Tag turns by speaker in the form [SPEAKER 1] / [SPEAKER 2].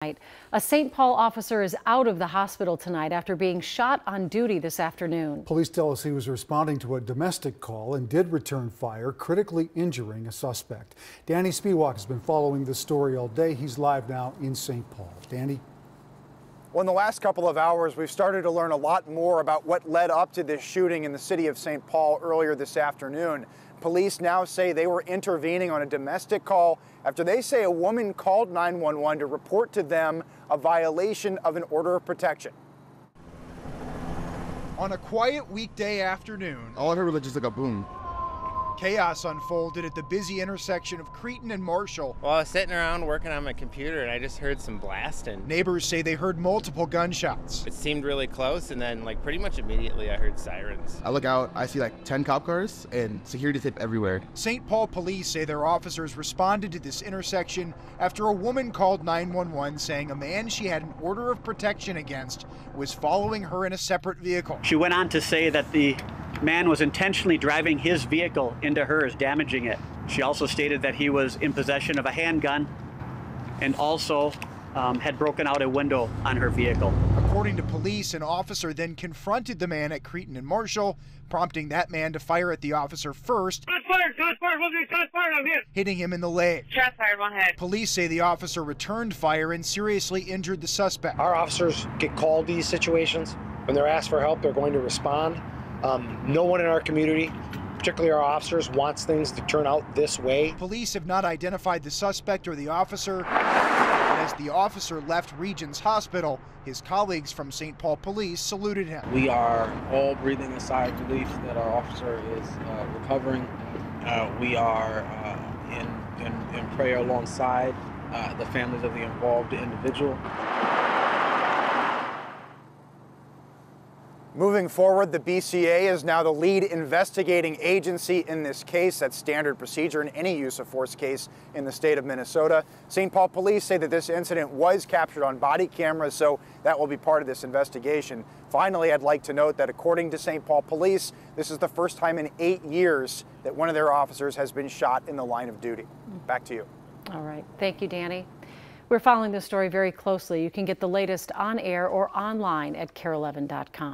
[SPEAKER 1] A St. Paul officer is out of the hospital tonight after being shot on duty this afternoon.
[SPEAKER 2] Police tell us he was responding to a domestic call and did return fire, critically injuring a suspect. Danny Spiewak has been following this story all day. He's live now in St. Paul. Danny?
[SPEAKER 3] Well, in the last couple of hours, we've started to learn a lot more about what led up to this shooting in the city of St. Paul earlier this afternoon. Police now say they were intervening on a domestic call after they say a woman called 911 to report to them a violation of an order of protection.
[SPEAKER 4] On a quiet weekday afternoon,
[SPEAKER 5] all I heard was just like a boom.
[SPEAKER 4] Chaos unfolded at the busy intersection of Cretin and Marshall.
[SPEAKER 6] Well, I was sitting around working on my computer and I just heard some blasting.
[SPEAKER 4] Neighbors say they heard multiple gunshots.
[SPEAKER 6] It seemed really close, and then pretty much immediately I heard sirens.
[SPEAKER 5] I look out, I see 10 cop cars and security tape everywhere.
[SPEAKER 4] St. Paul police say their officers responded to this intersection after a woman called 911 saying a man she had an order of protection against was following her in a separate vehicle.
[SPEAKER 7] She went on to say that the man was intentionally driving his vehicle into hers, damaging it. She also stated that he was in possession of a handgun and also had broken out a window on her vehicle.
[SPEAKER 4] According to police, an officer then confronted the man at Cretin and Marshall, prompting that man to fire at the officer first,
[SPEAKER 8] shots fired, I'm here.
[SPEAKER 4] Hitting him in the leg.
[SPEAKER 8] Shots fired, one head.
[SPEAKER 4] Police say the officer returned fire and seriously injured the suspect.
[SPEAKER 9] Our officers get called these situations. When they're asked for help, they're going to respond. No one in our community, particularly our officers, wants things to turn out this way.
[SPEAKER 4] Police have not identified the suspect or the officer. And as the officer left Regions Hospital, his colleagues from St. Paul Police saluted him.
[SPEAKER 10] We are all breathing a sigh of relief that our officer is recovering. We are in prayer alongside the families of the involved individual.
[SPEAKER 3] Moving forward, the BCA is now the lead investigating agency in this case. That's standard procedure in any use of force case in the state of Minnesota. St. Paul police say that this incident was captured on body cameras, so that will be part of this investigation. Finally, I'd like to note that according to St. Paul police, this is the first time in 8 years that one of their officers has been shot in the line of duty. Back to you.
[SPEAKER 1] All right. Thank you, Danny. We're following this story very closely. You can get the latest on air or online at KARE11.com.